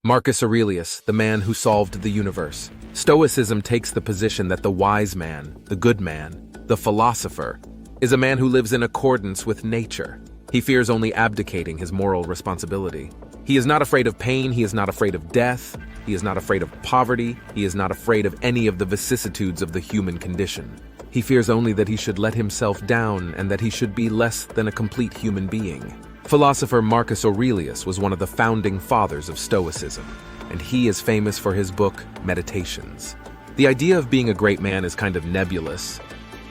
Marcus Aurelius, the man who solved the universe. Stoicism takes the position that the wise man, the good man, the philosopher, is a man who lives in accordance with nature. He fears only abdicating his moral responsibility. He is not afraid of pain, he is not afraid of death, he is not afraid of poverty, he is not afraid of any of the vicissitudes of the human condition. He fears only that he should let himself down and that he should be less than a complete human being. Philosopher Marcus Aurelius was one of the founding fathers of Stoicism, and he is famous for his book, Meditations. The idea of being a great man is kind of nebulous,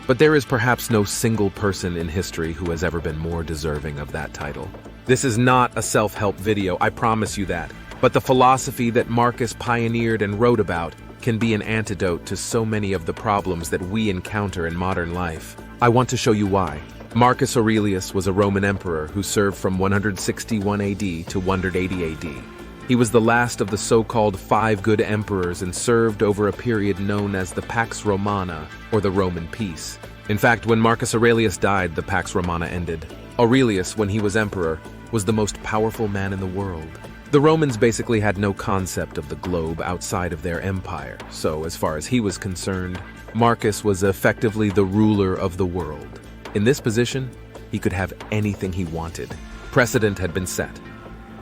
but there is perhaps no single person in history who has ever been more deserving of that title. This is not a self-help video, I promise you that, but the philosophy that Marcus pioneered and wrote about can be an antidote to so many of the problems that we encounter in modern life. I want to show you why. Marcus Aurelius was a Roman emperor who served from 161 AD to 180 AD. He was the last of the so-called five good emperors and served over a period known as the Pax Romana, or the Roman Peace. In fact, when Marcus Aurelius died, the Pax Romana ended. Aurelius, when he was emperor, was the most powerful man in the world. The Romans basically had no concept of the globe outside of their empire, so as far as he was concerned, Marcus was effectively the ruler of the world. In this position, he could have anything he wanted. Precedent had been set.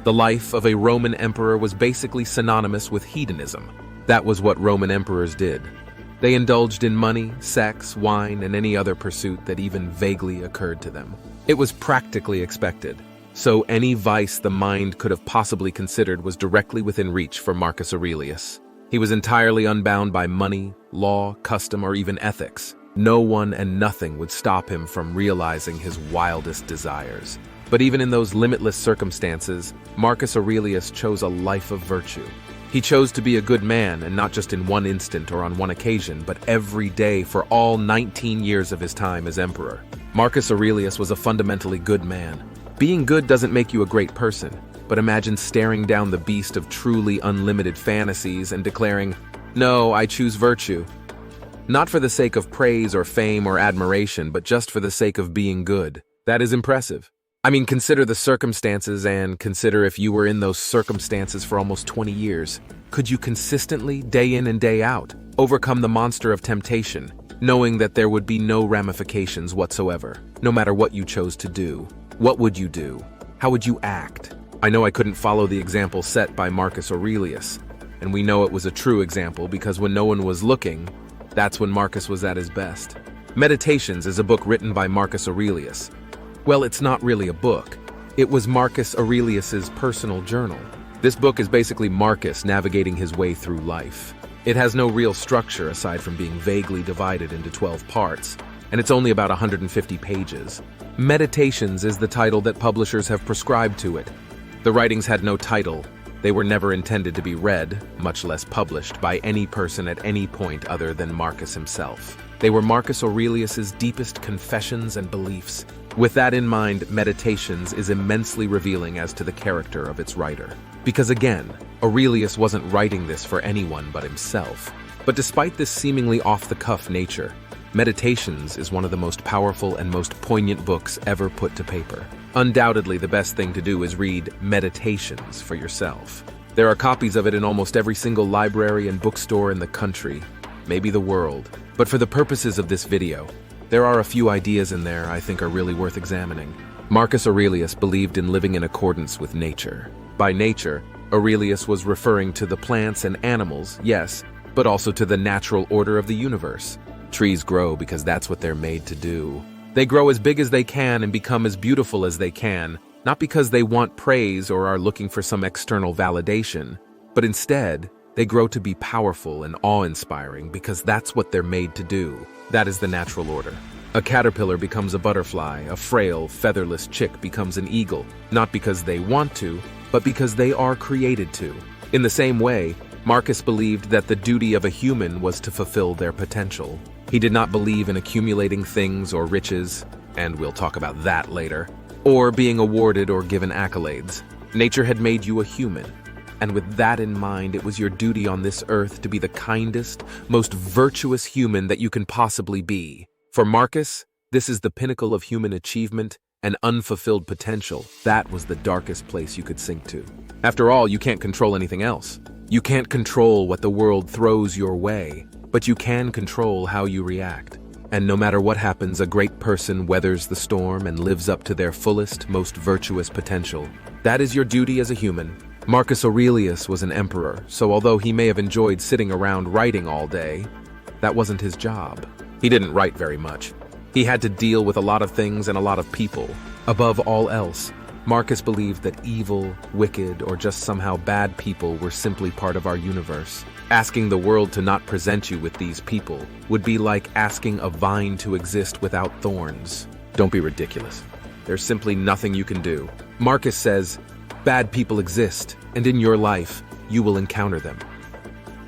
The life of a Roman emperor was basically synonymous with hedonism. That was what Roman emperors did. They indulged in money, sex, wine, and any other pursuit that even vaguely occurred to them. It was practically expected. So any vice the mind could have possibly considered was directly within reach for Marcus Aurelius. He was entirely unbound by money, law, custom, or even ethics. No one and nothing would stop him from realizing his wildest desires. But even in those limitless circumstances, Marcus Aurelius chose a life of virtue. He chose to be a good man, and not just in one instant or on one occasion, but every day for all 19 years of his time as emperor. Marcus Aurelius was a fundamentally good man. Being good doesn't make you a great person, but imagine staring down the beast of truly unlimited fantasies and declaring, "No, I choose virtue." Not for the sake of praise or fame or admiration, but just for the sake of being good. That is impressive. I mean, consider the circumstances and consider if you were in those circumstances for almost 20 years. Could you consistently, day in and day out, overcome the monster of temptation, knowing that there would be no ramifications whatsoever, no matter what you chose to do? What would you do? How would you act? I know I couldn't follow the example set by Marcus Aurelius, and we know it was a true example because when no one was looking, that's when Marcus was at his best. Meditations is a book written by Marcus Aurelius. Well, it's not really a book. It was Marcus Aurelius's personal journal. This book is basically Marcus navigating his way through life. It has no real structure aside from being vaguely divided into 12 parts, and it's only about 150 pages. Meditations is the title that publishers have prescribed to it. The writings had no title. They were never intended to be read, much less published, by any person at any point other than Marcus himself. They were Marcus Aurelius's deepest confessions and beliefs. With that in mind, Meditations is immensely revealing as to the character of its writer. Because again, Aurelius wasn't writing this for anyone but himself. But despite this seemingly off-the-cuff nature, Meditations is one of the most powerful and most poignant books ever put to paper. Undoubtedly, the best thing to do is read Meditations for yourself. There are copies of it in almost every single library and bookstore in the country, maybe the world. But for the purposes of this video, there are a few ideas in there I think are really worth examining. Marcus Aurelius believed in living in accordance with nature. By nature, Aurelius was referring to the plants and animals, yes, but also to the natural order of the universe. Trees grow because that's what they're made to do. They grow as big as they can and become as beautiful as they can, not because they want praise or are looking for some external validation, but instead, they grow to be powerful and awe-inspiring because that's what they're made to do. That is the natural order. A caterpillar becomes a butterfly, a frail, featherless chick becomes an eagle, not because they want to, but because they are created to. In the same way, Marcus believed that the duty of a human was to fulfill their potential. He did not believe in accumulating things or riches, and we'll talk about that later, or being awarded or given accolades. Nature had made you a human, and with that in mind, it was your duty on this earth to be the kindest, most virtuous human that you can possibly be. For Marcus, this is the pinnacle of human achievement and unfulfilled potential, that was the darkest place you could sink to. After all, you can't control anything else. You can't control what the world throws your way, but you can control how you react. And no matter what happens, a great person weathers the storm and lives up to their fullest, most virtuous potential. That is your duty as a human. Marcus Aurelius was an emperor, so although he may have enjoyed sitting around writing all day, that wasn't his job. He didn't write very much. He had to deal with a lot of things and a lot of people. Above all else, Marcus believed that evil, wicked, or just somehow bad people were simply part of our universe. Asking the world to not present you with these people would be like asking a vine to exist without thorns. Don't be ridiculous. There's simply nothing you can do. Marcus says, bad people exist, and in your life, you will encounter them.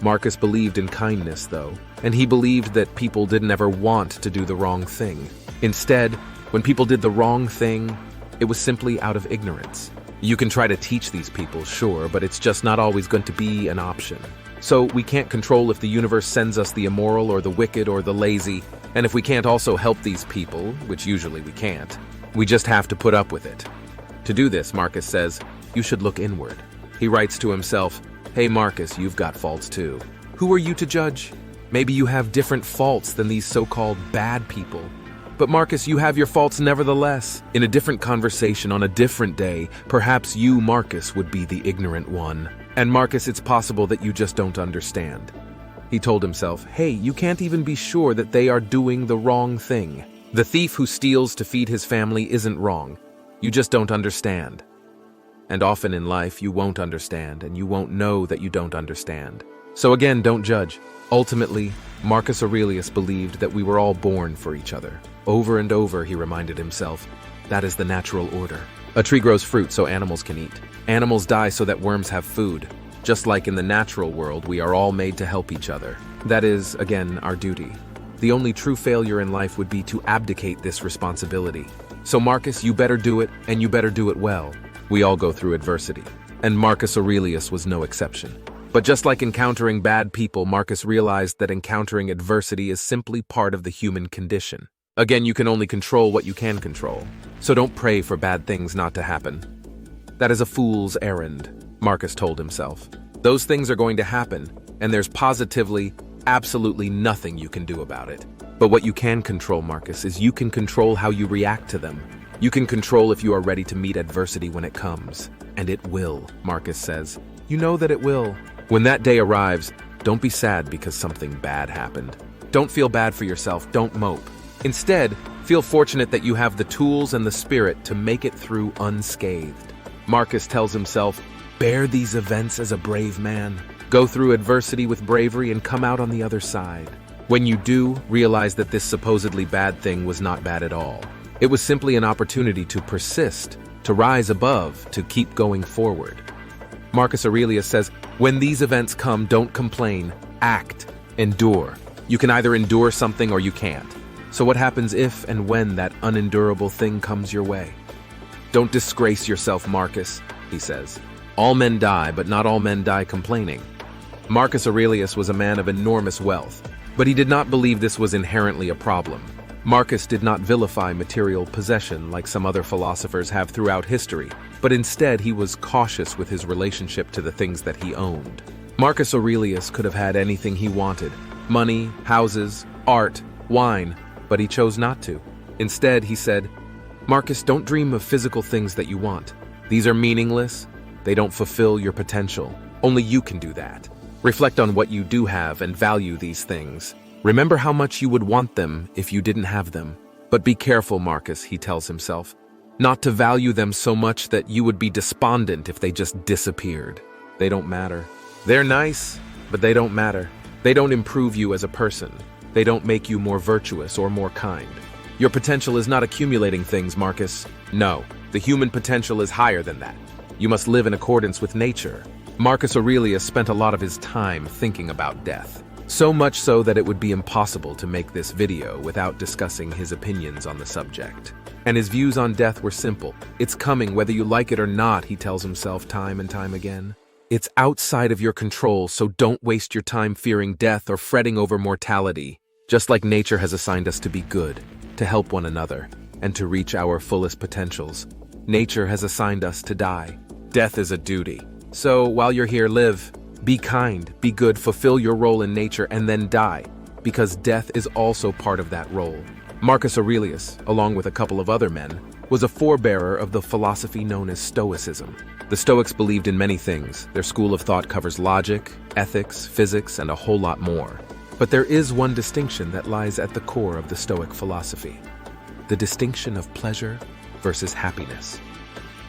Marcus believed in kindness, though, and he believed that people didn't ever want to do the wrong thing. Instead, when people did the wrong thing, it was simply out of ignorance. You can try to teach these people, sure, but it's just not always going to be an option. So we can't control if the universe sends us the immoral or the wicked or the lazy, and if we can't also help these people, which usually we can't, we just have to put up with it. To do this, Marcus says, you should look inward. He writes to himself, hey Marcus, you've got faults too. Who are you to judge? Maybe you have different faults than these so-called bad people. But Marcus, you have your faults nevertheless. In a different conversation on a different day, perhaps you, Marcus, would be the ignorant one. And Marcus, it's possible that you just don't understand. He told himself, hey, you can't even be sure that they are doing the wrong thing. The thief who steals to feed his family isn't wrong. You just don't understand. And often in life, you won't understand, and you won't know that you don't understand. So again, don't judge. Ultimately, Marcus Aurelius believed that we were all born for each other. Over and over, he reminded himself, that is the natural order. A tree grows fruit so animals can eat. Animals die so that worms have food. Just like in the natural world, we are all made to help each other. That is, again, our duty. The only true failure in life would be to abdicate this responsibility. So Marcus, you better do it, and you better do it well. We all go through adversity, and Marcus Aurelius was no exception. But just like encountering bad people, Marcus realized that encountering adversity is simply part of the human condition. Again, you can only control what you can control, so don't pray for bad things not to happen. That is a fool's errand, Marcus told himself. Those things are going to happen, and there's positively, absolutely nothing you can do about it. But what you can control, Marcus, is you can control how you react to them. You can control if you are ready to meet adversity when it comes. And it will, Marcus says. You know that it will. When that day arrives, don't be sad because something bad happened. Don't feel bad for yourself, don't mope. Instead, feel fortunate that you have the tools and the spirit to make it through unscathed. Marcus tells himself, bear these events as a brave man. Go through adversity with bravery and come out on the other side. When you do, realize that this supposedly bad thing was not bad at all. It was simply an opportunity to persist, to rise above, to keep going forward. Marcus Aurelius says, when these events come, don't complain, act, endure. You can either endure something or you can't. So what happens if and when that unendurable thing comes your way? Don't disgrace yourself, Marcus, he says. All men die, but not all men die complaining. Marcus Aurelius was a man of enormous wealth, but he did not believe this was inherently a problem. Marcus did not vilify material possession like some other philosophers have throughout history, but instead he was cautious with his relationship to the things that he owned. Marcus Aurelius could have had anything he wanted: money, houses, art, wine, but he chose not to. Instead, he said, Marcus, don't dream of physical things that you want. These are meaningless. They don't fulfill your potential. Only you can do that. Reflect on what you do have and value these things. Remember how much you would want them if you didn't have them. But be careful, Marcus, he tells himself, not to value them so much that you would be despondent if they just disappeared. They don't matter. They're nice, but they don't matter. They don't improve you as a person. They don't make you more virtuous or more kind. Your potential is not accumulating things, Marcus. No, the human potential is higher than that. You must live in accordance with nature. Marcus Aurelius spent a lot of his time thinking about death. So much so that it would be impossible to make this video without discussing his opinions on the subject. And his views on death were simple. It's coming whether you like it or not, he tells himself time and time again. It's outside of your control, so don't waste your time fearing death or fretting over mortality. Just like nature has assigned us to be good, to help one another. and to reach our fullest potentials. Nature has assigned us to die. Death is a duty. So while you're here, live. Be kind, be good, fulfill your role in nature, and then die, because death is also part of that role. Marcus Aurelius, along with a couple of other men, was a forebearer of the philosophy known as Stoicism. The Stoics believed in many things. Their school of thought covers logic, ethics, physics, and a whole lot more. But there is one distinction that lies at the core of the Stoic philosophy: the distinction of pleasure versus happiness.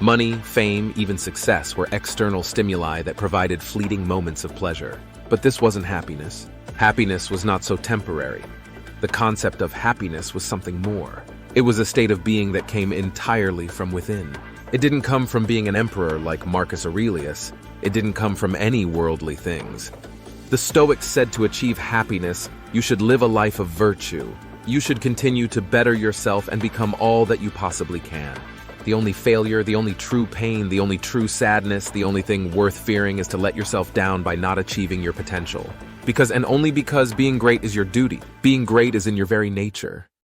Money, fame, even success were external stimuli that provided fleeting moments of pleasure. But this wasn't happiness. Happiness was not so temporary. The concept of happiness was something more. It was a state of being that came entirely from within. It didn't come from being an emperor like Marcus Aurelius. It didn't come from any worldly things. The Stoics said to achieve happiness, you should live a life of virtue. You should continue to better yourself and become all that you possibly can. The only failure, the only true pain, the only true sadness, the only thing worth fearing is to let yourself down by not achieving your potential. Because and only because being great is your duty. Being great is in your very nature.